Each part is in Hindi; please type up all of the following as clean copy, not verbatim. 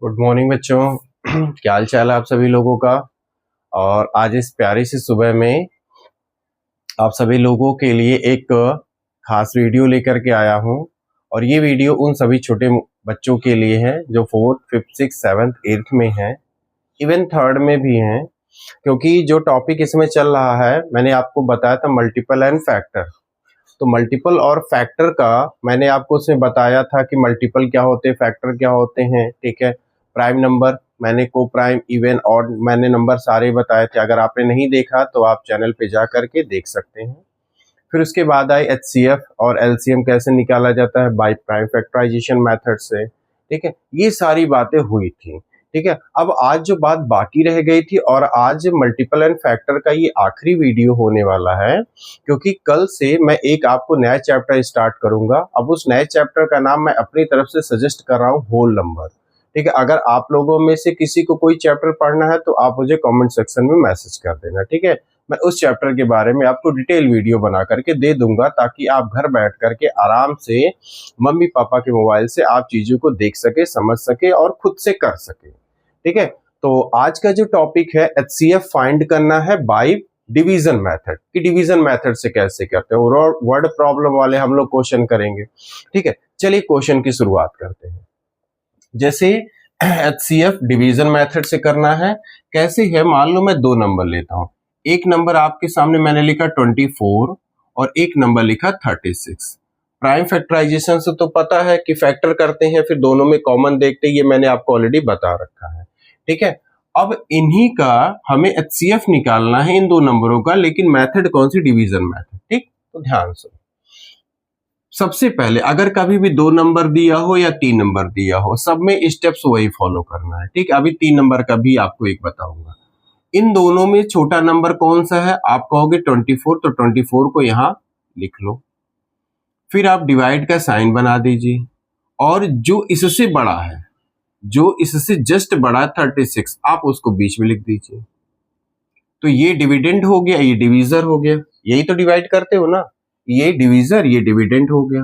गुड मॉर्निंग बच्चों। क्या हाल चाल है आप सभी लोगों का। और आज इस प्यारी सी सुबह में आप सभी लोगों के लिए एक खास वीडियो लेकर के आया हूं। और ये वीडियो उन सभी छोटे बच्चों के लिए है जो 4th, 5th, 6th, 7th, 8th में हैं, इवन 3rd में भी हैं। क्योंकि जो टॉपिक इसमें चल रहा है, मैंने आपको बताया था मल्टीपल एंड फैक्टर। तो मल्टीपल और फैक्टर का मैंने आपको उसमें बताया था कि मल्टीपल क्या होते हैं, फैक्टर क्या होते हैं। ठीक है, प्राइम नंबर, मैंने को प्राइम, इवन, ऑड, मैंने नंबर सारे बताए थे। अगर आपने नहीं देखा तो आप चैनल पे जा करके देख सकते हैं। फिर उसके बाद आई HCF और LCM कैसे निकाला जाता है, बाय प्राइम फैक्टराइजेशन मेथड से। ठीक है, ये सारी बातें हुई थी। ठीक है, अब आज जो बात बाकी रह गई थी, और आज मल्टीपल एंड फैक्टर का ये आखिरी वीडियो होने वाला है, क्योंकि कल से मैं एक आपको नया चैप्टर स्टार्ट करूंगा। अब उस नए चैप्टर का नाम मैं अपनी तरफ से सजेस्ट कर रहा हूँ, होल नंबर। ठीक है, अगर आप लोगों में से किसी को कोई चैप्टर पढ़ना है तो आप मुझे कमेंट सेक्शन में मैसेज कर देना। ठीक है, मैं उस चैप्टर के बारे में आपको डिटेल वीडियो बना करके दे दूंगा, ताकि आप घर बैठ करके आराम से मम्मी पापा के मोबाइल से आप चीजों को देख सके, समझ सके और खुद से कर सके। ठीक है, तो आज का जो टॉपिक है HCF फाइंड करना है बाय डिवीजन मेथड, कि डिवीजन मेथड से कैसे करते हैं। वर्ड प्रॉब्लम वाले हम लोग क्वेश्चन करेंगे। ठीक है, चलिए क्वेश्चन की शुरुआत करते हैं। जैसे HCF डिवीजन मेथड से करना है, कैसे है, मान लो मैं दो नंबर लेता हूं। एक नंबर आपके सामने मैंने लिखा 24 और एक नंबर लिखा 36। प्राइम फैक्टराइजेशन से तो पता है कि फैक्टर करते हैं, फिर दोनों में कॉमन देखते हैं, ये मैंने आपको ऑलरेडी बता रखा है। ठीक है, अब इन्हीं का हमें HCF निकालना है, इन दो नंबरों का, लेकिन मेथड कौन सी, डिवीजन मेथड। ठीक, तो ध्यान से सबसे पहले अगर कभी भी दो नंबर दिया हो या तीन नंबर दिया हो, सब में स्टेप्स वही फॉलो करना है। ठीक, अभी तीन नंबर का भी आपको एक बताऊंगा। इन दोनों में छोटा नंबर कौन सा है, आप कहोगे 24, तो 24 को यहां लिख लो। फिर आप डिवाइड का साइन बना दीजिए, और जो इससे बड़ा है, जो इससे जस्ट बड़ा है 36, आप उसको बीच में लिख दीजिए। तो ये डिविडेंड हो गया, ये डिवीजर हो गया। यही तो डिवाइड करते हो ना, ये डिवीजर, ये डिविडेंड हो गया।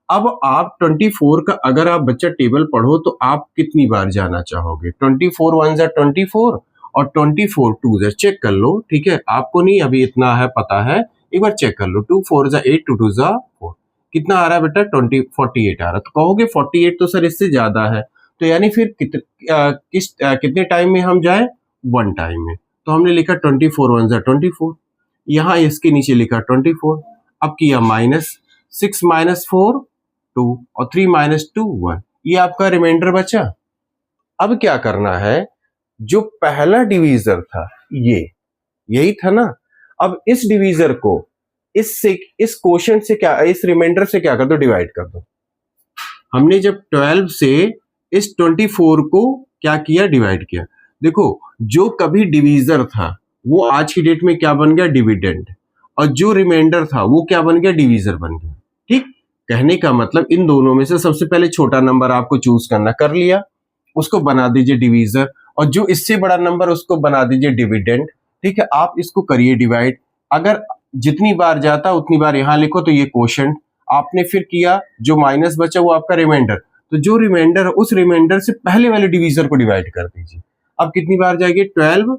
अब आप 24 का अगर आप बच्चा टेबल पढ़ो तो आप कितनी बार जाना चाहोगे, 24 1 जा 24 और 24 2 जा, चेक कर लो। ठीक है, आपको नहीं अभी इतना है पता है, एक बार चेक कर लो। 2 4 जा 8, 2 2 जा 4, कितना आ रहा है बेटा, 48 आ रहा है। तो कहोगे 48 तो सर इससे ज्यादा है, तो यानी फिर कितने टाइम में हम जाए, 1 टाइम में। तो हमने लिखा 24 1 जा 24, यहाँ इसके नीचे लिखा 24। अब किया -6 -4 2 और 3 -2 1, ये आपका रिमाइंडर बचा। अब क्या करना है, जो पहला डिवीजर था ये यही था ना, अब इस डिवीजर को इस क्वोशिएंट से क्या, इस रिमाइंडर से क्या कर दो, डिवाइड कर दो। हमने जब 12 से इस 24 को क्या किया, डिवाइड किया। देखो, जो कभी डिवीजर था वो आज की डेट में क्या बन गया, डिविडेंड, और जो रिमाइंडर था वो क्या बन गया, डिवीजर बन गया। ठीक, कहने का मतलब इन दोनों में से सबसे पहले छोटा नंबर आपको चूज करना, कर लिया, उसको बना दीजिए डिवीजर, और जो इससे बड़ा नंबर उसको बना दीजिए डिविडेंड। ठीक है, आप इसको करिए डिवाइड, अगर जितनी बार जाता उतनी बार यहां लिखो, तो ये क्वोशिएंट आपने फिर किया, जो माइनस बचा वो आपका रिमाइंडर, तो जो रिमाइंडर है उस रिमाइंडर से पहले वाले डिवीजर को डिवाइड कर दीजिए। अब कितनी बार जाएगी, 12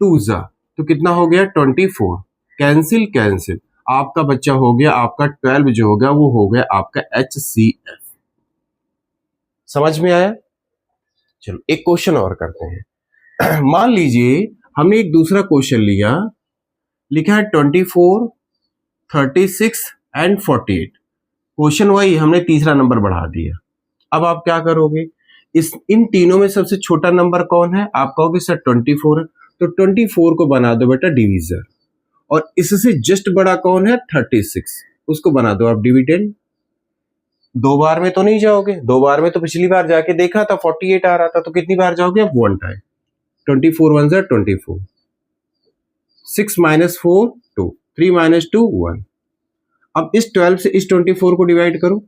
2 जा, तो कितना हो गया 24, कैंसिल कैंसिल, आपका बच्चा हो गया, आपका 12 जो होगा वो हो गया आपका HCF। समझ में आया। चलो एक क्वेश्चन और करते हैं। मान लीजिए हमने एक दूसरा क्वेश्चन लिया, लिखा है 24 36 एंड 48। क्वेश्चन वही, हमने तीसरा नंबर बढ़ा दिया। अब आप क्या करोगे, इन तीनों में सबसे छोटा नंबर कौन है, आप कहोगे सर 24 है, तो 24 को बना दो बेटा डिवीजर, और इससे जस्ट बड़ा कौन है 36, उसको बना दो आप डिविडेंड। दो बार में तो नहीं जाओगे, दो बार में तो पिछली बार जाके देखा था 48 आ रहा था, तो कितनी बार जाओगे अब, 1 टाइम। 24 1 जा 24, 6 -4 2, 3 -2 1। अब इस 12 से इस 24 को डिवाइड करो,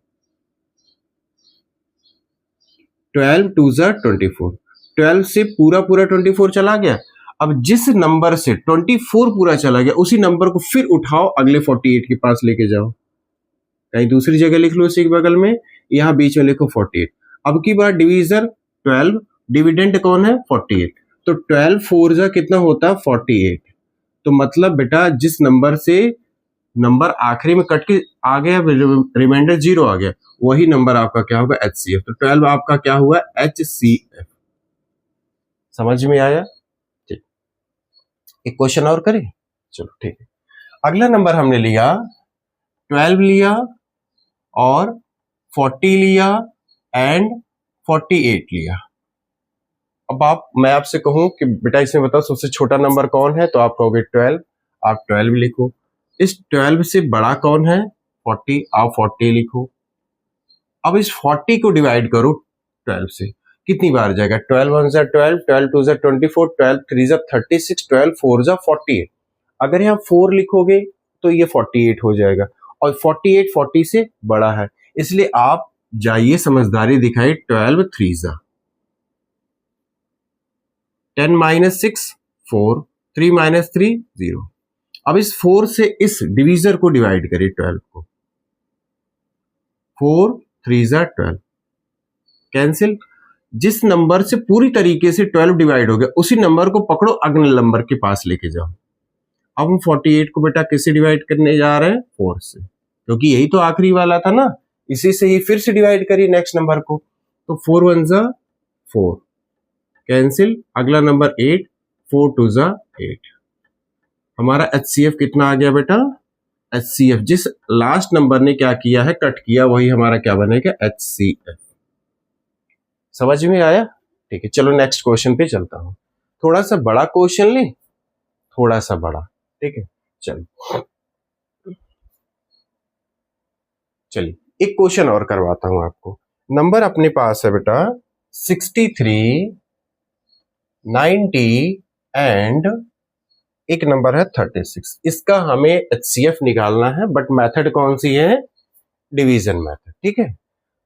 12 2 जा 24, 12 से पूरा 24 चला गया। अब जिस नंबर से 24 पूरा चला गया, उसी नंबर को फिर उठाओ, अगले 48 के पास लेके जाओ, कहीं दूसरी जगह लिख लो इसी के बगल में, यहां बीच में लिखो 48। अब की बार डिवीजर 12 डिविडेंड कौन है 48, तो 12 4 जा कितना होता है 48। तो मतलब बेटा जिस नंबर से नंबर आखिरी में कट के आ गया, रिमाइंडर 0 आ गया, वही नंबर आपका क्या होगा HCF। तो 12 आपका क्या हुआ HCF। समझ में आया? ठीक, एक क्वेश्चन और करें, चलो ठीक है। अगला नंबर हमने लिया 12 लिया और 40 लिया एंड 48 लिया। अब मैं आपसे कहूं कि बेटा इसमें बताओ सबसे छोटा नंबर कौन है, तो आप कहोगे 12, आप 12 लिखो। इस 12 से बड़ा कौन है 40, आप 40 लिखो। अब इस 40 को डिवाइड करो 12 से, कितनी बार जाएगा 12 1 जा 12, 12 2 जा 24, 12 3 जा 36, 12 4 जा 48। अगर यहाँ 4 लिखोगे तो ये 48 हो जाएगा, और 48 40 से बड़ा है, इसलिए आप जाइए समझदारी दिखाइए 12 3 जा 10 माइनस 6 4, 3 माइनस 3 0। अब इस 4 से इस डिवीजर को डिवाइड करिए 12 को, 4 3 जा 12, कैंसिल। जिस नंबर से पूरी तरीके से 12 डिवाइड हो गया उसी नंबर को पकड़ो, अगले नंबर के पास लेके जाओ। अब हम 48 को बेटा किससे डिवाइड करने जा रहे हैं 4 से, क्योंकि यही तो आखिरी वाला था ना, इसी से ही फिर से डिवाइड करिए नेक्स्ट नंबर को। तो 4 1 जा 4, कैंसिल, अगला नंबर 8, 4 2 जा 8। हमारा HCF कितना आ गया बेटा HCF, जिस लास्ट नंबर ने क्या किया है कट किया, वही हमारा क्या बनेगा HCF। समझ में आया? ठीक है, चलो नेक्स्ट क्वेश्चन पे चलता हूं। थोड़ा सा बड़ा क्वेश्चन ले, थोड़ा सा बड़ा, ठीक है। चलिए एक क्वेश्चन और करवाता हूं आपको। नंबर अपने पास है बेटा 63, 90 एंड एक नंबर है 36। इसका हमें HCF निकालना है, बट मेथड कौन सी है डिवीजन मेथड, ठीक है।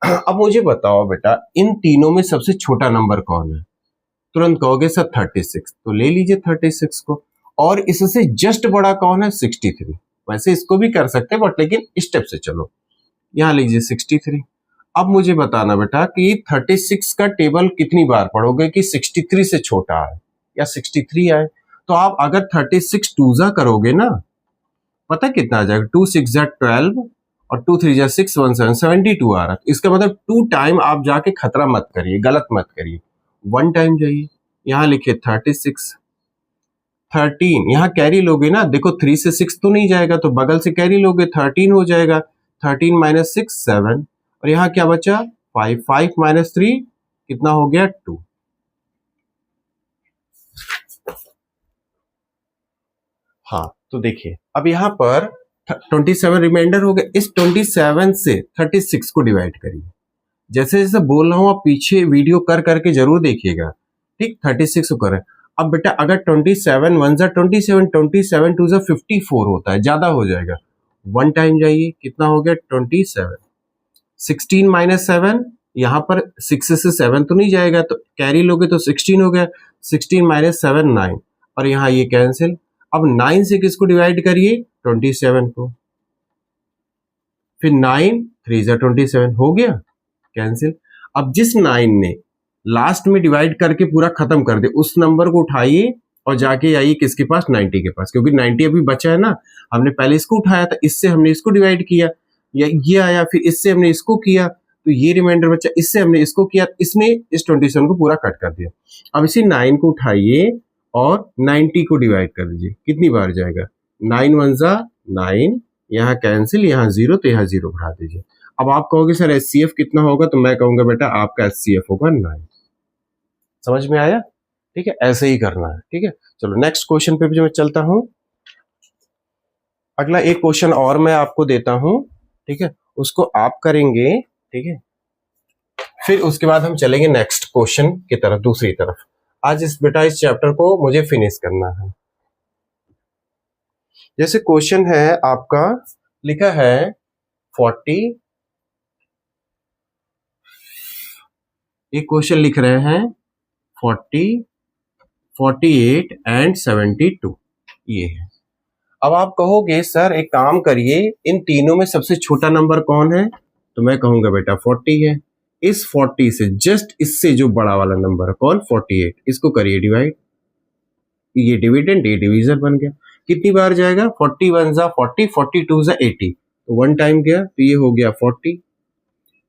अब मुझे बताओ बेटा इन तीनों में सबसे छोटा नंबर कौन है, तुरंत कहोगे सर 36, तो ले लीजिए 36 को। और इससे जस्ट बड़ा कौन है 63, वैसे इसको भी कर सकते हैं बट लेकिन स्टेप से चलो, यहां लीजिए 63। अब मुझे बताना बेटा कि 36 का टेबल कितनी बार पढ़ोगे कि 63 से छोटा है या 63 आए। तो आप अगर 36 टूजा करोगे ना, पता कितना आ जाएगा 2 6 जा 12 और 2 3 जा 6 1 7 72 आ रहा है। इसका मतलब 2 टाइम आप जाके खतरा मत करिए, गलत मत करिए, 1 टाइम जाइए। यहां लिखिए 36, 13 यहाँ कैरी लोगे ना, देखो 3 से 6 तो नहीं जाएगा, तो बगल से कैरी लोगे 13 हो जाएगा, 13 माइनस 6 7, और यहाँ क्या बचा 5, 5 माइनस 3 कितना हो गया 2। हाँ तो देखिए अब यहाँ पर 27 रिमाइंडर हो गया, इस 27 से 36 को डिवाइड करिए। जैसे जैसे बोल रहा हूं आप पीछे वीडियो कर करके जरूर देखिएगा, ठीक। 36 को करें। अब बेटा अगर 27 1 जा 27, 27 2 जा 54 होता है, ज्यादा हो जाएगा, 1 टाइम जाइए, कितना हो गया 27। 16 माइनस 7, यहाँ पर 6 से 7 तो नहीं जाएगा, तो कैरी लोगे तो 16 हो गया, 16 माइनस 7 9, और यहाँ ये कैंसिल। अब 9 से किसको डिवाइड करिए 27 को, फिर 9 3 जा 27 हो गया, कैंसिल। अब जिस 9 ने लास्ट में डिवाइड करके पूरा खत्म कर दे, उस नंबर को उठाइए और जाके आइए किसके पास 90 के पास, क्योंकि 90 अभी बचा है ना, हमने पहले इसको उठाया था, इससे हमने इसको डिवाइड किया, या ये आया, फिर इससे हमने इसको किया, तो ये रिमाइंडर बचा, इससे हमने इसको किया, इसने इस 27 को पूरा कट कर दिया। अब इसी 9 को उठाइए और 90 को डिवाइड कर दीजिए, कितनी बार जाएगा 9 1 जा 9, यहाँ कैंसिल, यहाँ 0, तो यहाँ 0 बढ़ा दीजिए। अब आप कहोगे सर HCF कितना होगा, तो मैं कहूंगा बेटा आपका HCF होगा 9। समझ में आया? ठीक है, ऐसे ही करना है, ठीक है। चलो नेक्स्ट क्वेश्चन पे भी मैं चलता हूं। अगला एक क्वेश्चन और मैं आपको देता हूं, ठीक है, उसको आप करेंगे, ठीक है, फिर उसके बाद हम चलेंगे नेक्स्ट क्वेश्चन की तरफ, दूसरी तरफ। आज इस चैप्टर को मुझे फिनिश करना है। जैसे क्वेश्चन है आपका, लिखा है 40, एक क्वेश्चन लिख रहे हैं 40, 48 एंड 72, ये है। अब आप कहोगे सर एक काम करिए, इन तीनों में सबसे छोटा नंबर कौन है, तो मैं कहूंगा बेटा 40 है, इस 40 से जस्ट इससे जो बड़ा वाला नंबर है कौन 48, इसको करिए डिवाइड, ये डिविडेंड ये डिवीजर बन गया। कितनी बार जाएगा 41 जा 40, 42 जा 80, तो 1 टाइम गया तो ये हो गया 40।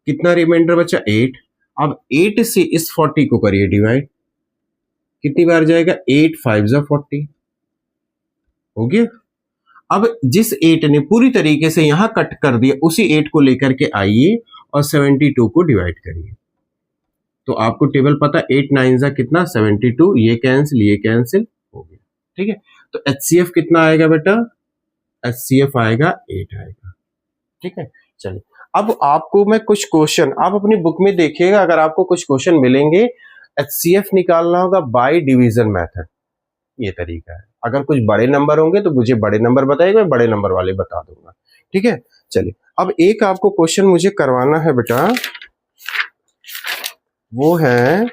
कितना रिमाइंडर बचा 8। अब 8 से इस 40 को करिए डिवाइड, कितनी बार जाएगा 8 5 जा 40 हो गया। अब जिस 8 ने पूरी तरीके से यहां कट कर दिया उसी 8 को लेकर के आइए और 72 को डिवाइड करिए, तो आपको टेबल पता 8 9 जा कितना 72, ये कैंसिल हो गया। ठीक है, तो HCF कितना आएगा बेटा, HCF आएगा 8 आएगा। ठीक है, चलिए अब आपको मैं कुछ क्वेश्चन आप अपनी बुक में देखिएगा, अगर आपको कुछ क्वेश्चन मिलेंगे HCF निकालना होगा बाय डिवीजन मेथड, ये तरीका है। अगर कुछ बड़े नंबर होंगे तो मुझे बड़े नंबर बताइएगा, मैं बड़े नंबर वाले बता दूंगा। ठीक है, चलिए अब एक आपको क्वेश्चन मुझे करवाना है बेटा, वो है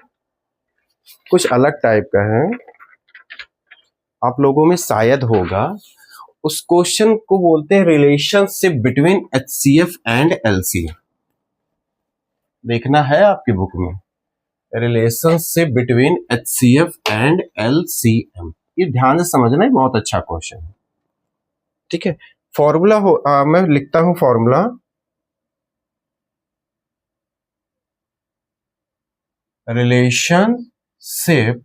कुछ अलग टाइप का है, आप लोगों में शायद होगा। उस क्वेश्चन को बोलते हैं relationship between HCF and LCM। देखना है आपकी बुक में, relationship between HCF and LCM, ये ध्यान से समझना है, बहुत अच्छा क्वेश्चन है। ठीक है, फॉर्मूला हो मैं लिखता हूं formula, relationship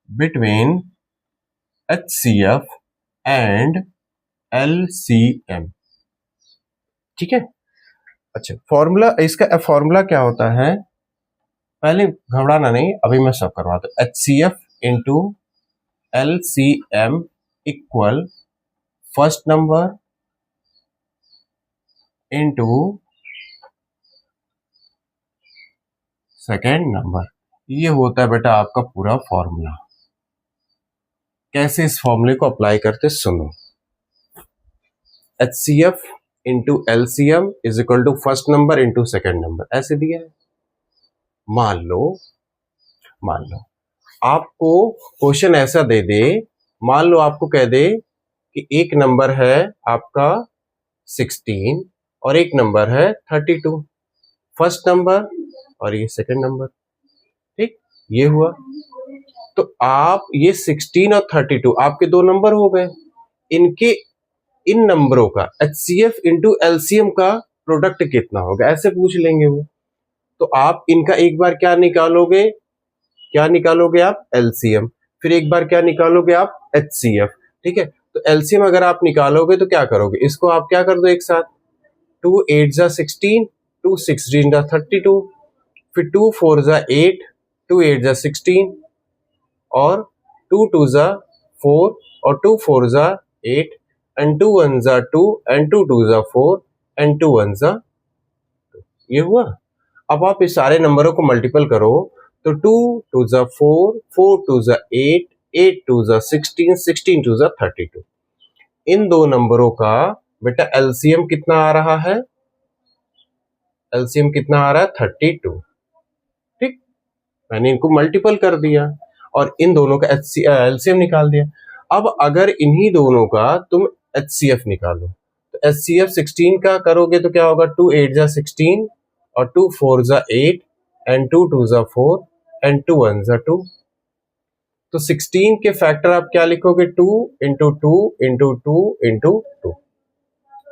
between HCF and LCM। ठीक है, अच्छा फॉर्मूला, इसका फॉर्मूला क्या होता है, पहले घबराना नहीं, अभी मैं सब करवाता हूं। HCF into LCM equal first number into second number, ये होता है बेटा आपका पूरा फॉर्मूला। कैसे इस फॉर्मूले को अप्लाई करते सुनो, HCF into LCM is equal to first number into second number, ऐसे दिया है। मान लो आपको क्वेश्चन ऐसा दे दे, मान लो आपको कह दे कि एक नंबर है आपका 16 और एक नंबर है 32, फर्स्ट नंबर और ये सेकंड नंबर। ठीक, ये हुआ, तो आप ये 16 और 32 आपके दो नंबर हो गए, इनके इन नंबरों का HCF इंटू LCM का प्रोडक्ट कितना होगा, ऐसे पूछ लेंगे वो। तो आप इनका एक बार क्या निकालोगे आप LCM, फिर एक बार क्या निकालोगे आप HCF। ठीक है, तो LCM अगर आप निकालोगे तो क्या करोगे, इसको आप क्या कर दो एक साथ, 2 8 जा 16, 2 16 जा 32, फिर 2 4 जा 8, 2 8 जा 16 और 2 2 जा 4 और 2 4 जा 8 एंड 2 1 जा 2 एंड 2 2 जा 4 एंड 2 1 जा 2, ये हुआ। अब आप इस सारे नंबरों को मल्टीपल करो तो 2 2 जा 4, 4 2 जा 8, 8 2 जा 16, 16 2 जा 32। इन दो नंबरों का बेटा LCM कितना आ रहा है, LCM कितना आ रहा है 32। ठीक, मैंने इनको मल्टीपल कर दिया और इन दोनों का LCM निकाल दिया। अब अगर इन्हीं दोनों का तुम HCF निकालो तो HCF 16 का करोगे तो क्या होगा, 2 8 जा 16 और 2 4 जा 8 एंड 2 2 जा 4 एंड 2 1 जा 2। तो 16 के फैक्टर आप क्या लिखोगे, 2 इंटू 2 इंटू 2 इंटू 2।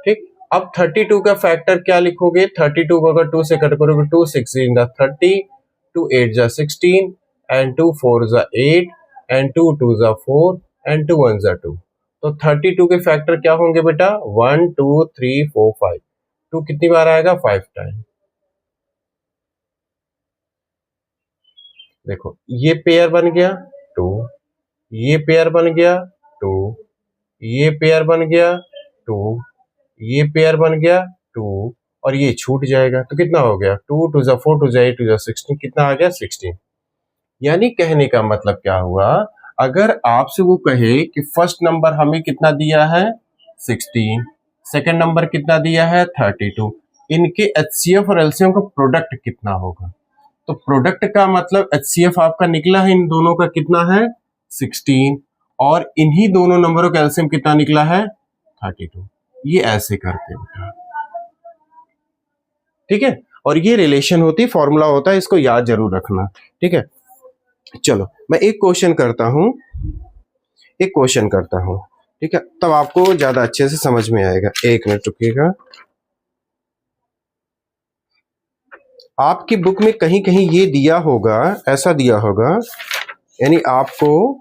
ठीक, अब 32 का फैक्टर क्या लिखोगे, 32 को अगर 2 से कट करोगे 2 16 जा 30, 2 8 जा 16 एंड 2 4 जा 8 एंड 2 2 जा 4 एंड 2 1 जा 2। तो 32 के फैक्टर क्या होंगे बेटा, 1 2 3 4 5। 2 कितनी बार आएगा, 5 टाइम। देखो ये पेयर बन गया 2, ये पेयर बन गया 2, ये पेयर बन गया 2, ये पेयर बन गया 2 और ये छूट जाएगा, तो कितना हो गया, 2 2 जा 4 2 जा 8 2 जा 16, कितना आ गया 16। यानी कहने का मतलब क्या हुआ, अगर आपसे वो कहे कि फर्स्ट नंबर हमें कितना दिया है 16, सेकंड नंबर कितना दिया है 32, इनके HCF और LCM का प्रोडक्ट कितना होगा, तो प्रोडक्ट का मतलब HCF आपका निकला है इन दोनों का कितना है 16 और इन्हीं दोनों नंबरों का LCM कितना निकला है 32। ये ऐसे करते हैं। ठीक है, और ये रिलेशन होती, फॉर्मूला होता है, इसको याद जरूर रखना, ठीक है। चलो मैं एक क्वेश्चन करता हूं, ठीक है, तब आपको ज्यादा अच्छे से समझ में आएगा। एक मिनट रुकिएगा। आपकी बुक में कहीं कहीं ये दिया होगा, ऐसा दिया होगा, यानी आपको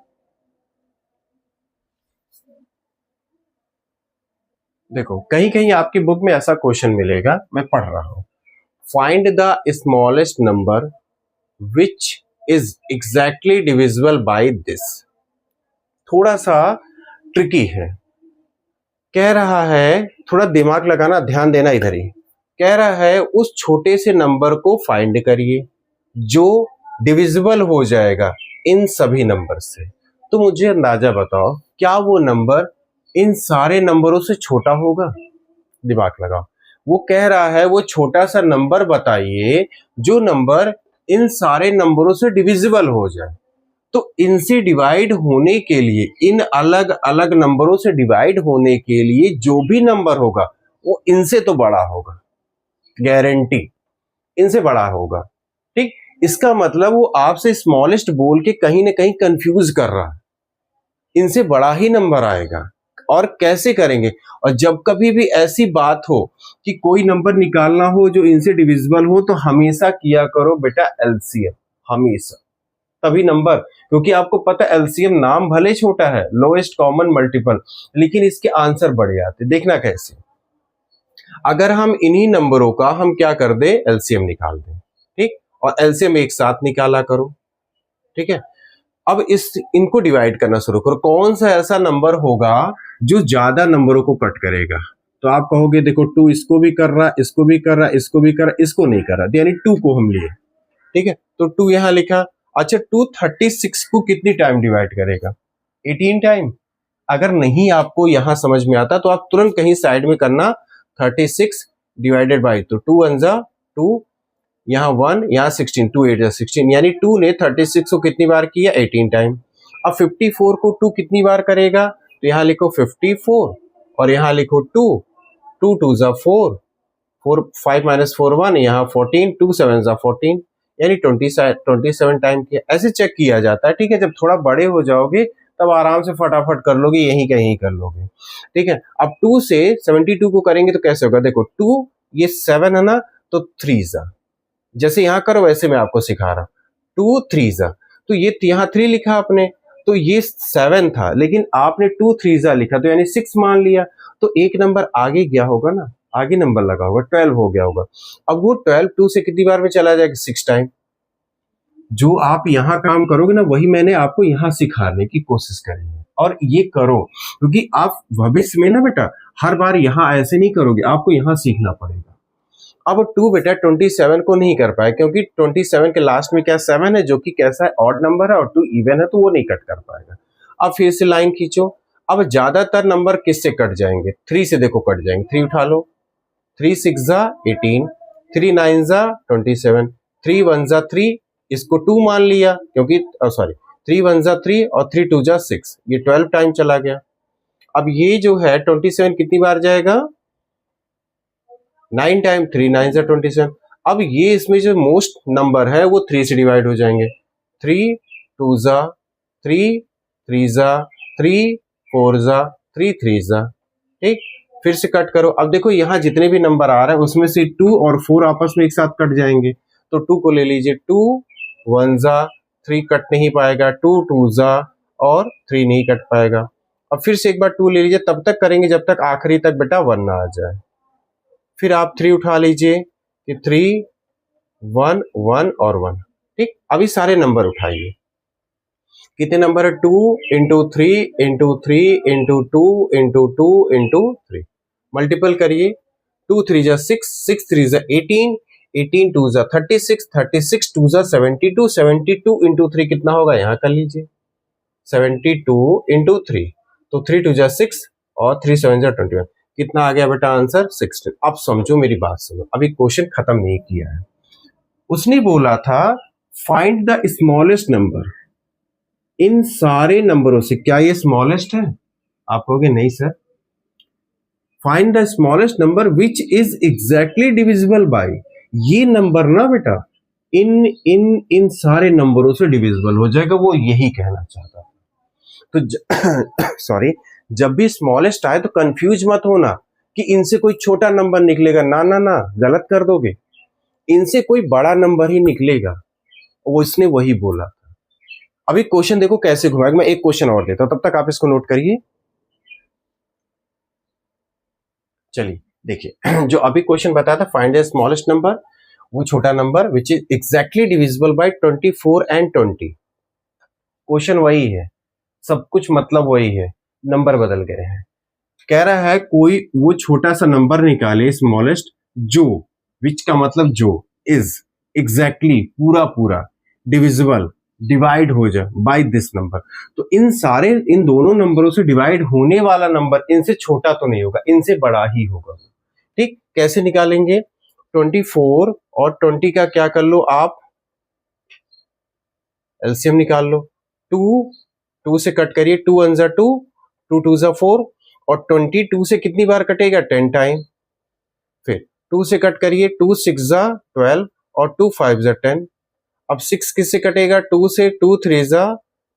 देखो कहीं कहीं आपकी बुक में ऐसा क्वेश्चन मिलेगा, मैं पढ़ रहा हूं। Find the smallest number which is exactly divisible by this. थोड़ा सा ट्रिकी है, कह रहा है, थोड़ा दिमाग लगाना, ध्यान देना इधर ही। कह रहा है उस छोटे से नंबर को फाइंड करिए जो डिविजिबल हो जाएगा इन सभी नंबर से। तो मुझे अंदाजा बताओ, क्या वो नंबर इन सारे नंबरों से छोटा होगा? दिमाग लगाओ। वो कह रहा है वो छोटा सा नंबर बताइए जो नंबर इन सारे नंबरों से डिविजिबल हो जाए। तो इनसे डिवाइड होने के लिए, इन अलग अलग नंबरों से डिवाइड होने के लिए जो भी नंबर होगा वो इनसे तो बड़ा होगा, गारंटी इनसे बड़ा होगा, ठीक। इसका मतलब वो आपसे स्मॉलेस्ट बोल के कहीं ना कहीं कंफ्यूज कर रहा है, इनसे बड़ा ही नंबर आएगा। और कैसे करेंगे? और जब कभी भी ऐसी बात हो कि कोई नंबर निकालना हो जो इनसे डिविजिबल हो, तो हमेशा किया करो बेटा एलसीएम, हमेशा, तभी नंबर, क्योंकि आपको पता है एलसीएम नाम भले छोटा है, लोएस्ट कॉमन मल्टीपल, लेकिन इसके आंसर बढ़ जाते। देखना कैसे, अगर हम इन्हीं नंबरों का हम क्या कर दे, एलसीएम निकाल दें, ठीक, और एलसीएम एक साथ निकाला करो, ठीक है। अब इनको डिवाइड करना शुरू करो, कौन सा ऐसा नंबर होगा जो ज्यादा नंबरों को कट करेगा। तो आप कहोगे देखो 2 इसको भी कर रहा, इसको भी कर रहा, इसको भी कर रहा, इसको नहीं कर रहा, यानी 2 को हम लिए, ठीक है। तो 2 यहां लिखा। अच्छा 2 36 को कितनी टाइम डिवाइड करेगा? 18 टाइम। अगर नहीं आपको यहां समझ में आता तो आप तुरंत कहीं साइड में करना, 36 डिवाइडेड बाई, तो 2 1 जा 2, यहाँ 1, यहाँ 16, 2 8 जा 16, यानी 2 ने 36 को कितनी बार किया? 18 टाइम। अब 54 को 2 कितनी बार करेगा? तो यहाँ लिखो 54 और यहाँ लिखो 2, 2 2 जा 4, 4 5 माइनस 4 1, यहाँ 14, 2 7 जा 14, यानी 27 टाइम किया। ऐसे चेक किया जाता है, ठीक है। जब थोड़ा बड़े हो जाओगे तब आराम से फटाफट कर लोगे, यहीं कहीं कर लोगे, ठीक है। अब 2 से 72 को करेंगे तो कैसे होगा? देखो 2 ये 7 है ना, तो 3 जा, जैसे यहां करो वैसे मैं आपको सिखा रहा हूं। 2 3 जा, तो ये यहाँ 3 लिखा आपने, तो ये 7 था, लेकिन आपने 2 3 जा लिखा, तो यानी 6 मान लिया, तो एक नंबर आगे गया होगा ना, आगे नंबर लगा होगा, 12 हो गया होगा। अब वो 12 2 से कितनी बार में चला जाएगा? 6 टाइम। जो आप यहाँ काम करोगे ना, वही मैंने आपको यहाँ सिखाने की कोशिश करी है, और ये करो, क्योंकि आप भविष्य में ना बेटा हर बार यहाँ ऐसे नहीं करोगे, आपको यहाँ सीखना पड़ेगा। अब 2 बेटा 27 को नहीं कर पाए, क्योंकि 27 के लास्ट में क्या 7 है, जो कि कैसा है, ऑड नंबर है, और 2 इवन है, तो वो नहीं कट कर पाएगा। अब फिर से लाइन खींचो। अब ज्यादातर नंबर किससे कट जाएंगे? 3 से देखो कट जाएंगे, 3 उठा लो, 3 6 जा 18, 3 9 जा 27, 3 1 जा 3, इसको 2 मान लिया, क्योंकि सॉरी 3 1 जा 3 और 3 2 जा 6, ये 12 टाइम चला गया। अब ये जो है 27 कितनी बार जाएगा? 9 टाइम, 3 9 जा 27। अब ये इसमें जो मोस्ट नंबर है वो 3 से डिवाइड हो जाएंगे, 3 2 जा 3, 3 जा 3, 4 जा 3, 3 जा, ठीक। फिर से कट करो। अब देखो यहाँ जितने भी नंबर आ रहा है उसमें से 2 और 4 आपस में एक साथ कट जाएंगे, तो 2 को ले लीजिए, 2 1 जा 3 कट नहीं पाएगा, 2 2 जा और 3 नहीं कट पाएगा। अब फिर से एक बार 2 ले लीजिए, तब तक करेंगे जब तक आखिरी तक बेटा 1 ना आ जाए। फिर आप 3 उठा लीजिए कि 3 1 1 और 1, ठीक। अभी सारे नंबर उठाइए, कितने नंबर है? 2 into 3 into 3 into 2 into 2 into 3, multiple करिए। 2 3 जा 6, 6 3 जा 18, 18 2 जा 36, 36 2 जा 72, 72 इंटू 3 कितना होगा? यहाँ कर लीजिए 72 इंटू 3, तो 3 2 जा 6 और 3 7 जा 21, कितना आ गया बेटा आंसर? 16। अब समझो मेरी बात सुनो, अभी क्वेश्चन खत्म नहीं किया है। उसने बोला था find the smallest number in सारे नंबरों से, क्या ये स्मॉलेस्ट है? आप कहोगे नहीं sir. Find the smallest number which is exactly divisible by, ये नंबर ना बेटा इन इन इन सारे नंबरों से डिविजिबल हो जाएगा, वो यही कहना चाहता था। तो सॉरी, जब भी स्मॉलेस्ट आए तो कंफ्यूज मत होना कि इनसे कोई छोटा नंबर निकलेगा, ना ना ना, गलत कर दोगे, इनसे कोई बड़ा नंबर ही निकलेगा, वो इसने वही बोला। अभी क्वेश्चन देखो कैसे घुमाएगा, मैं एक क्वेश्चन और देता हूं, तब तक आप इसको नोट करिए। चलिए देखिए, जो अभी क्वेश्चन बताया था, फाइंड द स्मॉलेस्ट नंबर, वो छोटा number which is exactly divisible by 24 and 20। Question वही है, सब कुछ मतलब वही है, नंबर बदल गए हैं। कह रहा है कोई वो छोटा सा नंबर निकाले स्मॉलेस्ट, जो, विच का मतलब जो, इज एग्जैक्टली पूरा पूरा, डिविजिबल डिवाइड हो जाए बाय दिस नंबर। तो इन दोनों नंबरों से डिवाइड होने वाला नंबर इनसे छोटा तो नहीं होगा, इनसे बड़ा ही होगा। ठीक, कैसे निकालेंगे? 24 और 20 का क्या कर लो आप, एलसीएम निकाल लो। 2 से कट करिए, 2 1 जा 2, 2 2 जा 4, और 22 से कितनी बार कटेगा? 10 टाइम। फिर 2 से कट करिए, 2 6 जा 12, और 2 5 जा 10। अब 6 किससे कटेगा? 2 से, 2 3 जा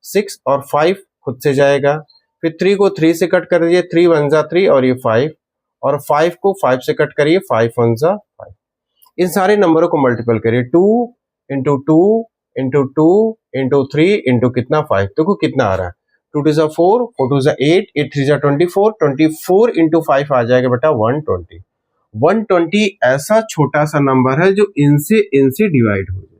6, और 5 खुद से जाएगा। फिर 3 को 3 से कट कर दीजिए, 3 1 जा 3, और ये 5, और 5 को 5 से कट करिए, 5 1 जा 5। इन सारे नंबरों को मल्टीपल करिए, 2 इंटू 2 इंटू 2 इंटू 3 इंटू कितना? 5। देखो कितना आ रहा है, 2 2 जा 4, 4 2 जा 8, 8 3 जा 24, 24 इंटू 5 आ जाएगा बेटा 120। 120 ऐसा छोटा सा नंबर है जो इनसे इनसे डिवाइड हो जाएगा।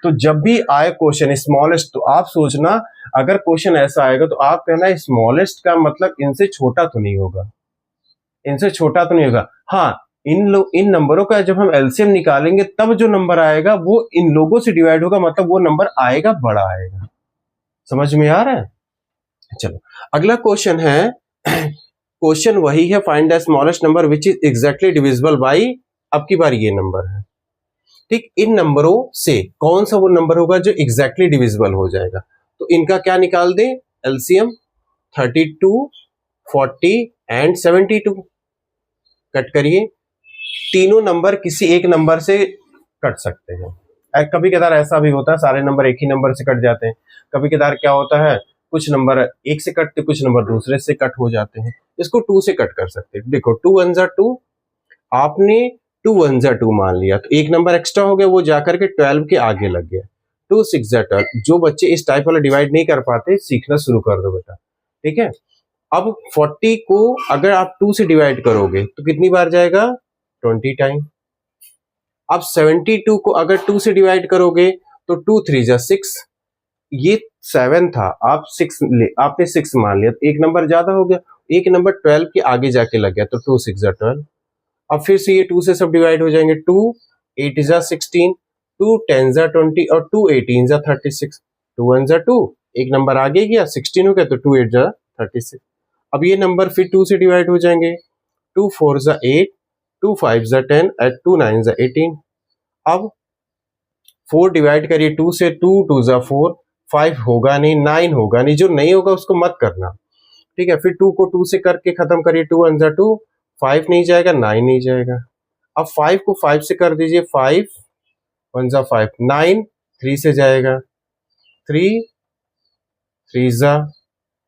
तो जब भी आए क्वेश्चन स्मॉलेस्ट, तो आप सोचना, अगर क्वेश्चन ऐसा आएगा तो आप कहना स्मॉलेस्ट का मतलब इनसे छोटा तो नहीं होगा, इनसे छोटा तो नहीं होगा। हाँ, इन नंबरों का जब हम एलसीएम निकालेंगे तब जो नंबर आएगा वो इन लोगों से डिवाइड होगा, मतलब वो नंबर आएगा, बड़ा आएगा। समझ में आ रहा है? चलो अगला क्वेश्चन है, क्वेश्चन वही है, find the smallest number which is exactly divisible by, अब की बार ये नंबर है। ठीक, इन नंबरों से कौन सा वो नंबर होगा जो एग्जैक्टली डिविजिबल हो जाएगा? तो इनका क्या निकाल दे? LCM 32, 40 and 72। कट करिए, तीनों नंबर किसी एक नंबर से कट सकते हैं। कभी कदार ऐसा भी होता है सारे नंबर एक ही नंबर से कट जाते हैं। कभी कदार क्या होता है, कुछ नंबर एक से कटते, कुछ नंबर दूसरे से कट हो जाते हैं। इसको 2 से कट कर सकते हैं। देखो 2 1 जा 2, आपने 2 1 जा 2 मान लिया, तो एक नंबर एक्स्ट्रा हो गया, वो जाकर के 12 के आगे लग गया। 2 6 जा 12। जो बच्चे इस टाइप वाला डिवाइड नहीं कर पाते, सीखना शुरू कर दो बेटा, ठीक है। अब 40 को अगर आप 2 से डिवाइड करोगे तो कितनी बार जाएगा? 20 टाइम। अब 72 को अगर 2 से डिवाइड करोगे तो 2 3 जा 6, ये 7 था, आपने 6 मान लिया, तो एक नंबर ज्यादा हो गया, एक नंबर 12 के आगे जाके लग गया, तो 2 6 जा 12। अब फिर से ये 2 से सब डिवाइड हो जाएंगे, 2 8 जा 16, 2 10 जा 20, और 2 18 जा 36। 2 1 जा 2, एक नंबर आगे गया, 16 हो गया, तो 2 8 जा 36। अब ये नंबर फिर 2 से डिवाइड हो जाएंगे, 2 4 जा 8, 2 5 जा 10, और 2 9 जा 18। अब 4 डिवाइड करिए 2 से, 2 2 जा 4, 5 होगा नहीं, 9 होगा नहीं, जो नहीं होगा उसको मत करना, ठीक है। फिर 2 को 2 से करके खत्म करिए, 2 1 जा 2, 5 नहीं जाएगा, 9 नहीं जाएगा। अब 5 को 5 से कर दीजिए, 5 1 जा 5, 9 3 से जाएगा, 3 3 जा,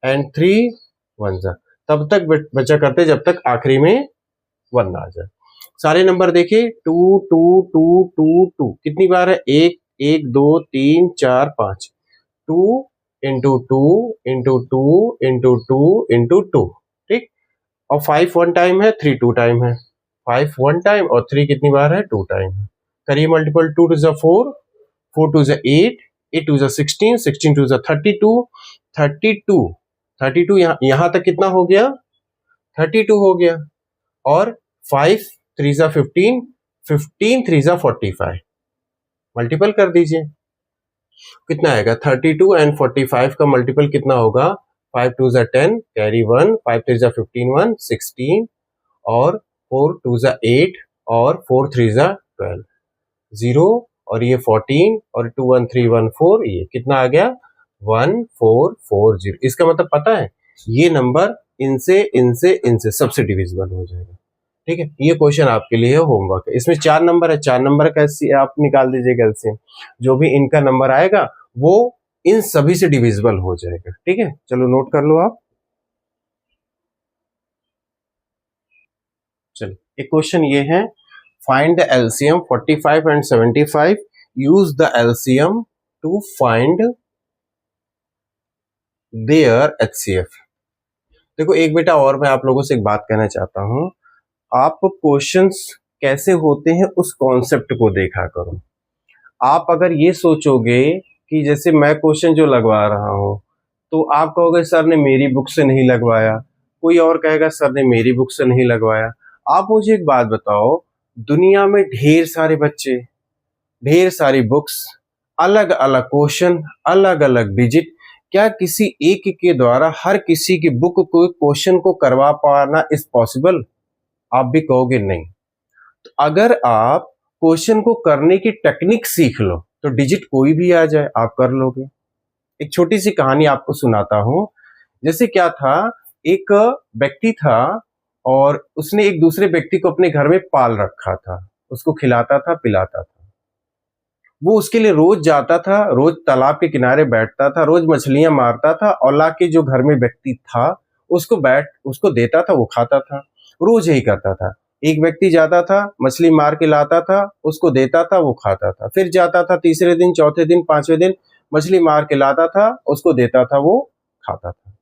एंड 3 1 जा, तब तक बचा करते जब तक आखिरी में 1 ना आ जाए। सारे नंबर देखिए, 2 2 2 2 2 कितनी बार है? 1 1 2 3 4 5, 2 इंटू 2 इंटू 2 इंटू 2 इंटू 2, ठीक। और 5 1 टाइम है, 3 2 टाइम है। 5 1 टाइम और 3 कितनी बार है? 2 टाइम है। करिए मल्टीपल, 2 2 जा 4, 4 2 जा 8, 8 2 जा 16, 16 2 जा 32, 32 32 यहाँ तक कितना हो गया? 32 हो गया। और 5 3 जा 15, 15 3 जा 45, मल्टीपल कर दीजिए, कितना आएगा? 32 एंड 45 का मल्टीपल कितना होगा? 5 2 जा 10, कैरी 1, 5 3 जा 15 1 16, और 4 2 जा 8, और 4 3 जा 12, 0, और ये 14, और 2 1 3 1 4, ये कितना आ गया? 1 4 4 0। इसका मतलब पता है, ये नंबर इनसे इनसे इनसे सबसे डिविजिबल हो जाएगा। ठीक है, ये क्वेश्चन आपके लिए होमवर्क है। इसमें 4 नंबर है, 4 नंबर का आप निकाल दीजिएगा एलसीएम। जो भी इनका नंबर आएगा वो इन सभी से डिविजिबल हो जाएगा। ठीक है, चलो नोट कर लो आप। चलो एक क्वेश्चन ये है, find the LCM 45 and 75, use the LCM to find their HCF. देखो एक बेटा और मैं आप लोगों से एक बात कहना चाहता हूं, आप क्वेश्चंस कैसे होते हैं उस कॉन्सेप्ट को देखा करो। आप अगर ये सोचोगे कि जैसे मैं क्वेश्चन जो लगवा रहा हूं तो आप कहोगे सर ने मेरी बुक से नहीं लगवाया, कोई और कहेगा सर ने मेरी बुक से नहीं लगवाया। आप मुझे एक बात बताओ, दुनिया में ढेर सारे बच्चे, ढेर सारी बुक्स, अलग अलग क्वेश्चन, अलग अलग डिजिट, क्या किसी एक के द्वारा हर किसी की बुक को क्वेश्चन को करवा पाना इज पॉसिबल? आप भी कहोगे नहीं। तो अगर आप क्वेश्चन को करने की टेक्निक सीख लो तो डिजिट कोई भी आ जाए आप कर लोगे। एक छोटी सी कहानी आपको सुनाता हूं। जैसे क्या था, एक व्यक्ति था और उसने एक दूसरे व्यक्ति को अपने घर में पाल रखा था, उसको खिलाता था पिलाता था। वो उसके लिए रोज जाता था, रोज तालाब के किनारे बैठता था, रोज मछलियां मारता था और लाके जो घर में व्यक्ति था उसको देता था, वो खाता था। रोज यही करता था। एक व्यक्ति जाता था, मछली मार के लाता था, उसको देता था, वो खाता था। फिर जाता था तीसरे दिन, चौथे दिन, पांचवें दिन, मछली मार के लाता था, उसको देता था, वो खाता था।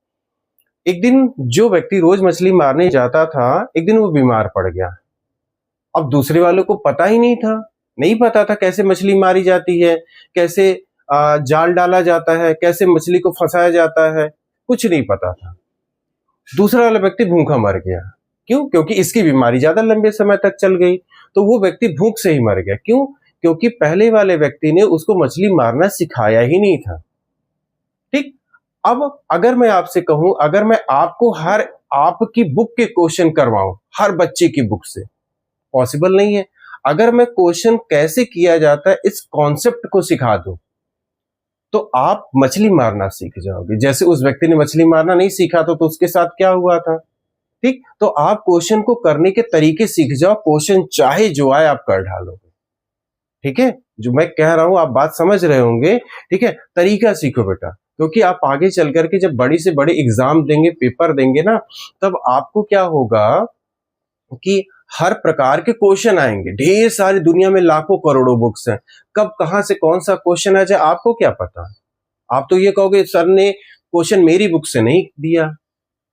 एक दिन जो व्यक्ति रोज मछली मारने जाता था, एक दिन वो बीमार पड़ गया। अब दूसरे वालों को पता ही नहीं था, नहीं पता था कैसे मछली मारी जाती है, कैसे जाल डाला जाता है, कैसे मछली को फंसाया जाता है, कुछ नहीं पता था। दूसरा वाला व्यक्ति भूखा मर गया। क्यों? क्योंकि इसकी बीमारी ज्यादा लंबे समय तक चल गई, तो वो व्यक्ति भूख से ही मर गया। क्यों? क्योंकि पहले वाले व्यक्ति ने उसको मछली मारना सिखाया ही नहीं था। ठीक। अब अगर मैं आपसे कहूं, अगर मैं आपको हर आपकी बुक के क्वेश्चन करवाऊं, हर बच्चे की बुक से, पॉसिबल नहीं है। अगर मैं क्वेश्चन कैसे किया जाता है इस कॉन्सेप्ट को सिखा दूं तो आप मछली मारना सीख जाओगे। जैसे उस व्यक्ति ने मछली मारना नहीं सीखा तो उसके साथ क्या हुआ था। ठीक, तो आप क्वेश्चन को करने के तरीके सीख जाओ, क्वेश्चन चाहे जो आए आप कर डालोगे। ठीक है, जो मैं कह रहा हूं आप बात समझ रहे होंगे। ठीक है, तरीका सीखो बेटा, क्योंकि आप आगे चल करके जब बड़ी से बड़ी एग्जाम देंगे, पेपर देंगे ना, तब आपको क्या होगा कि हर प्रकार के क्वेश्चन आएंगे। ढेर सारी दुनिया में लाखों करोड़ों बुक्स हैं, कब कहां से कौन सा क्वेश्चन आ जाए आपको क्या पता। आप तो ये कहोगे सर ने क्वेश्चन मेरी बुक से नहीं दिया,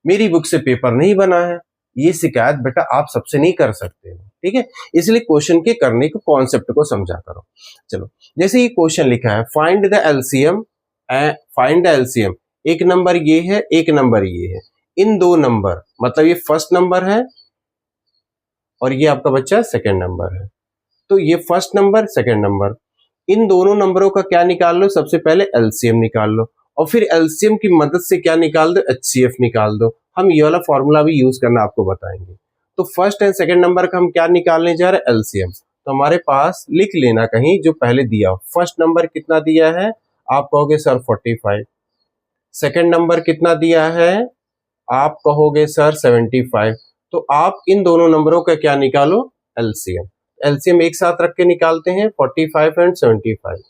मेरी बुक से पेपर नहीं बना है। ये शिकायत बेटा आप सबसे नहीं कर सकते। ठीक है, इसलिए क्वेश्चन के करने के कॉन्सेप्ट को समझा करो। चलो, जैसे ये क्वेश्चन लिखा है, find the LCM, find the LCM, एक नंबर ये है, एक नंबर ये है, इन दो नंबर, मतलब ये फर्स्ट नंबर है और ये आपका बच्चा सेकंड नंबर है। तो ये फर्स्ट नंबर, सेकंड नंबर, इन दोनों नंबरों का क्या निकाल लो, सबसे पहले एलसीएम निकाल लो और फिर एलसीएम की मदद से क्या निकाल दो, एचसीएफ निकाल दो। हम ये वाला फॉर्मूला भी यूज करना आपको बताएंगे। तो फर्स्ट एंड सेकंड नंबर का हम क्या निकालने जा रहे हैं, एलसीएम। तो हमारे पास लिख लेना कहीं जो पहले दिया। फर्स्ट नंबर कितना दिया है, आप कहोगे सर 45। सेकंड नंबर कितना दिया है, आप कहोगे सर 75। तो आप इन दोनों नंबरों का क्या निकालो, एलसीएम। एलसीएम एक साथ रख के निकालते हैं 45 एंड 75।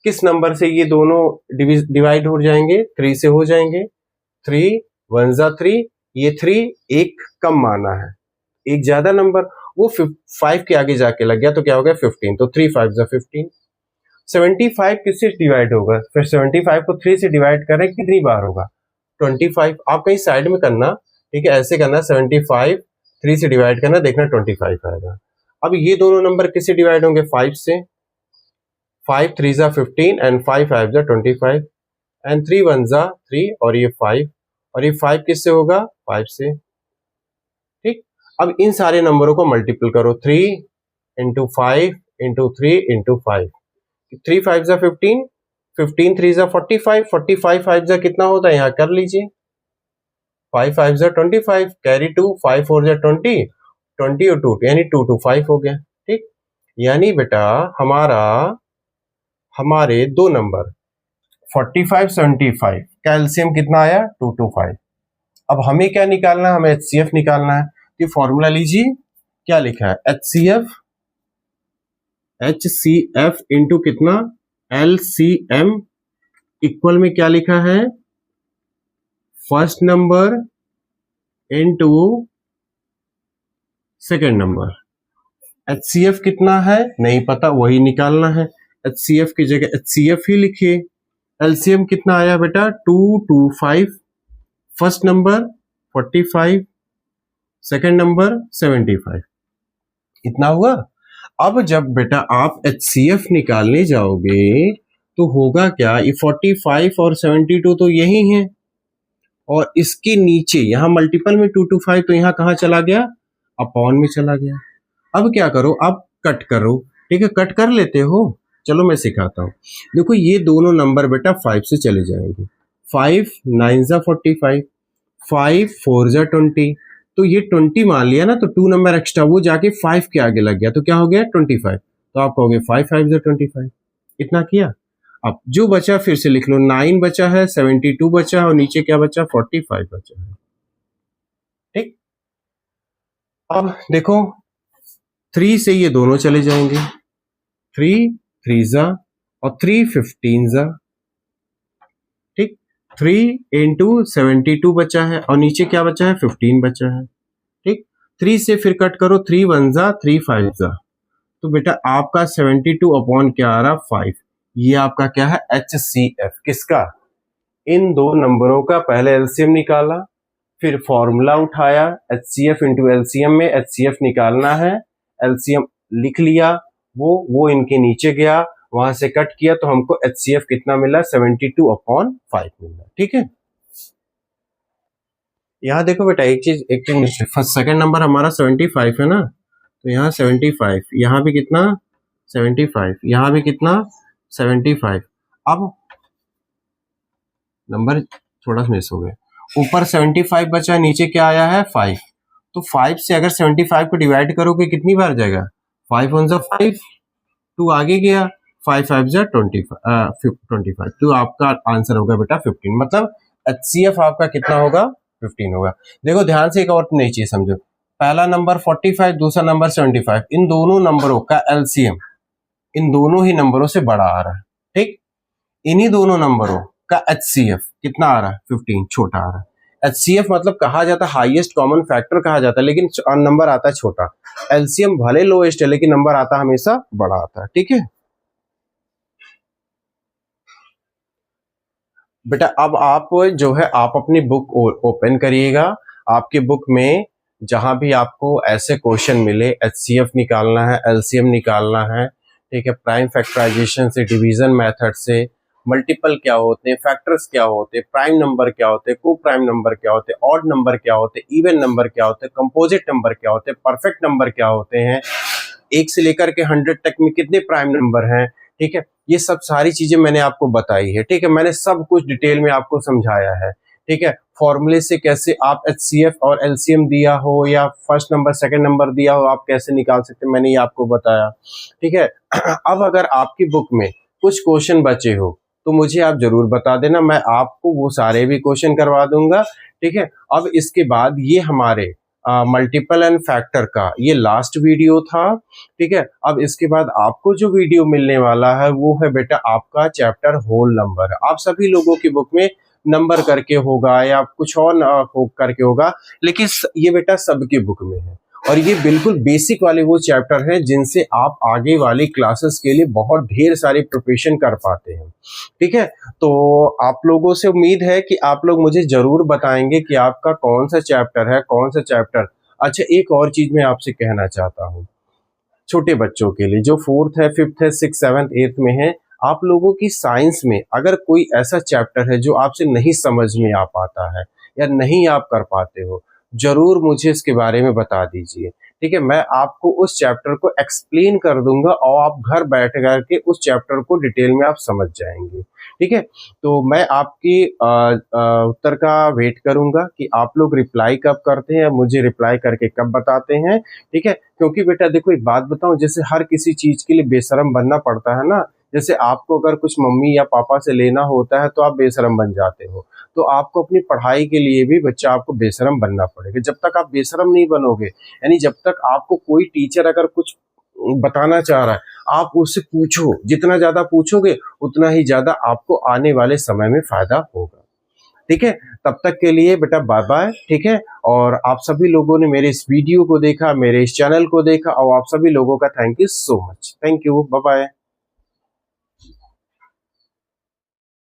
किस नंबर से ये दोनों डिवाइड हो जाएंगे, 3 से हो जाएंगे। 3 1 जा 3, ये 3 एक कम माना है, एक ज्यादा नंबर, वो 5 के आगे जाके लग गया तो क्या हो गया 15। तो 3 5 जा 15। 75 किससे डिवाइड होगा, फिर 75 को 3 से डिवाइड करें कितनी बार होगा, 25। आप कहीं साइड में करना, ठीक है, ऐसे करना, 75 3 से डिवाइड करना, देखना 25 आएगा। अब ये दोनों नंबर किससे डिवाइड होंगे, 5 से। 5 3 जा 15 एंड 5 5 जा 25 एंड 3 1 जा 3 और ये 5, और ये 5 किससे होगा, 5 से। ठीक, अब इन सारे नंबरों को मल्टीपल करो, 3 इंटू 5 इंटू 3 इंटू 5। 3 5 जा 15, 15 3 जा 45, 45 5 जा कितना होता है, यहाँ कर लीजिए, 5 5 जा 25, कैरी 2, 5 4 जा 20, 20 और 2 यानी 2 2 5 हो गया। ठीक, यानी बेटा हमारे दो नंबर 45 75 कैल्शियम कितना आया, 225। अब हमें क्या निकालना है, हमें एचसीएफ निकालना है। कि फॉर्मूला लीजिए, क्या लिखा है, HCF इंटू कितना, LCM इक्वल में क्या लिखा है, first number into second number. HCF कितना है नहीं पता, वही निकालना है। HCF की जगह HCF ही लिखिए। LCM कितना आया बेटा, 225, फर्स्ट नंबर 45, सेकेंड नंबर 75, इतना हुआ। अब जब बेटा आप HCF निकालने जाओगे तो होगा क्या, ये 45 और 72 तो यही है, और इसके नीचे यहां मल्टीपल में 225, तो यहां कहां चला गया, अपॉन में चला गया। अब क्या करो, अब कट करो, ठीक है, कट कर लेते हो, चलो मैं सिखाता हूं। देखो ये दोनों नंबर बेटा 5 से चले जाएंगे, 5 9 जा 45, 5 4 जा 20, तो ये 20 मान लिया ना, तो 2 नंबर एक्स्ट्रा वो जाके 5 के आगे लग गया, तो क्या हो गया 25, तो आप कहोगे 5 5 जा 25, इतना किया। अब जो बचा फिर से लिख लो, 9 बचा है, 72 बचा है, और नीचे क्या बचा, 45 बचा है, ठीक। अब देखो 3 से ये दोनों चले जाएंगे, 3 3 जा और 3 15 जा, ठीक। 3 इंटू 72 बचा है, और नीचे क्या बचा है, 15 बचा है, ठीक। 3 से फिर कट करो, 3 1 जा 3 5 जा, तो बेटा आपका 72 अपॉन क्या आ रहा, 5। ये आपका क्या है, HCF, किसका, इन दो नंबरों का पहले एलसीएम निकाला, फिर फॉर्मूला उठाया, HCF इंटू एलसीएम में HCF निकालना है, एलसीएम लिख लिया, वो इनके नीचे गया, वहां से कट किया, तो हमको HCF कितना मिला, 72 अपॉन 5 मिला, ठीक है। यहाँ देखो बेटा एक चीज फर्स्ट सेकंड नंबर हमारा 75 है ना, तो यहाँ 75, यहाँ भी कितना 75, यहाँ भी कितना 75। अब नंबर थोड़ा मिस हो गया, ऊपर 75 बचा, नीचे क्या आया है 5, तो 5 से अगर 75 को डिवाइड करोगे कितनी बार जाएगा, 5 1 जा 5, 2 आगे गया, 5 5 जा 25, तो आपका आंसर होगा बेटा 15, मतलब HCF आपका कितना होगा, 15 होगा। देखो ध्यान से एक और नई चीज समझो, पहला नंबर 45, दूसरा नंबर 75, इन दोनों नंबरों का LCM इन दोनों ही नंबरों से बड़ा आ रहा है, ठीक। इन्हीं दोनों नंबरों का HCF कितना आ रहा है, 15, छोटा आ रहा है। HCF मतलब कहा जाता है हाईएस्ट कॉमन फैक्टर कहा जाता है, लेकिन नंबर आता है छोटा। LCM भले लोएस्ट है, लेकिन नंबर आता हमेशा बड़ा आता है, ठीक है बेटा। अब आप जो है आप अपनी बुक ओपन करिएगा, आपकी बुक में जहां भी आपको ऐसे क्वेश्चन मिले, HCF निकालना है, LCM निकालना है, ठीक है, प्राइम फैक्टराइजेशन से, डिवीजन मेथड से, मल्टीपल क्या होते हैं, फैक्टर्स क्या होते हैं, प्राइम नंबर क्या होते हैं, को प्राइम नंबर क्या होते हैं, ऑड नंबर क्या होते हैं, इवन नंबर क्या होते हैं, कंपोजिट नंबर क्या होते हैं, परफेक्ट नंबर क्या होते हैं, 1 से लेकर के 100 तक में कितने प्राइम नंबर हैं, ठीक है, ये सब सारी चीजें मैंने आपको बताई है, ठीक है, मैंने सब कुछ डिटेल में आपको समझाया है, ठीक है। फॉर्मूले से कैसे आप HCF और LCM दिया हो या फर्स्ट नंबर सेकंड नंबर दिया हो आप कैसे निकाल सकते, मैंने ये आपको बताया, ठीक है। अब अगर आपकी बुक में कुछ क्वेश्चन बचे हो तो मुझे आप जरूर बता देना, मैं आपको वो सारे भी क्वेश्चन करवा दूंगा, ठीक है। अब इसके बाद ये हमारे मल्टीपल एंड फैक्टर का ये लास्ट वीडियो था, ठीक है। अब इसके बाद आपको जो वीडियो मिलने वाला है वो है बेटा आपका चैप्टर होल नंबर। आप सभी लोगों की बुक में नंबर करके होगा या कुछ और करके होगा, लेकिन ये बेटा सबकी बुक में है, और ये बिल्कुल बेसिक वाले वो चैप्टर हैं जिनसे आप आगे वाली क्लासेस के लिए बहुत ढेर सारी प्रिपरेशन कर पाते हैं, ठीक है। तो आप लोगों से उम्मीद है कि आप लोग मुझे जरूर बताएंगे कि आपका कौन सा चैप्टर है, कौन सा चैप्टर। अच्छा एक और चीज मैं आपसे कहना चाहता हूँ, छोटे बच्चों के लिए जो 4th है, 5th है, 6th 7th 8th में है, आप लोगों की साइंस में अगर कोई ऐसा चैप्टर है जो आपसे नहीं समझ में आ पाता है या नहीं आप कर पाते हो, जरूर मुझे इसके बारे में बता दीजिए, ठीक है। मैं आपको उस चैप्टर को एक्सप्लेन कर दूंगा और आप घर बैठ करके उस चैप्टर को डिटेल में आप समझ जाएंगे, ठीक है। तो मैं आपकी उत्तर का वेट करूंगा कि आप लोग रिप्लाई कब करते हैं, मुझे रिप्लाई करके कब बताते हैं, ठीक है। क्योंकि बेटा देखो एक बात बताऊं, जैसे हर किसी चीज के लिए बेशरम बनना पड़ता है ना, जैसे आपको अगर कुछ मम्मी या पापा से लेना होता है तो आप बेशरम बन जाते हो, तो आपको अपनी पढ़ाई के लिए भी बच्चा आपको बेशरम बनना पड़ेगा। जब तक आप बेशरम नहीं बनोगे, यानी जब तक आपको कोई टीचर अगर कुछ बताना चाह रहा है, आप उससे पूछो, जितना ज़्यादा पूछोगे उतना ही ज़्यादा आपको आने वाले समय में फ़ायदा होगा। ठीक है, तब तक के लिए बेटा बाय बाय। ठीक है, और आप सभी लोगों ने मेरे इस वीडियो को देखा, मेरे इस चैनल को देखा, और आप सभी लोगों का thank you so much. Thank you, bye bye.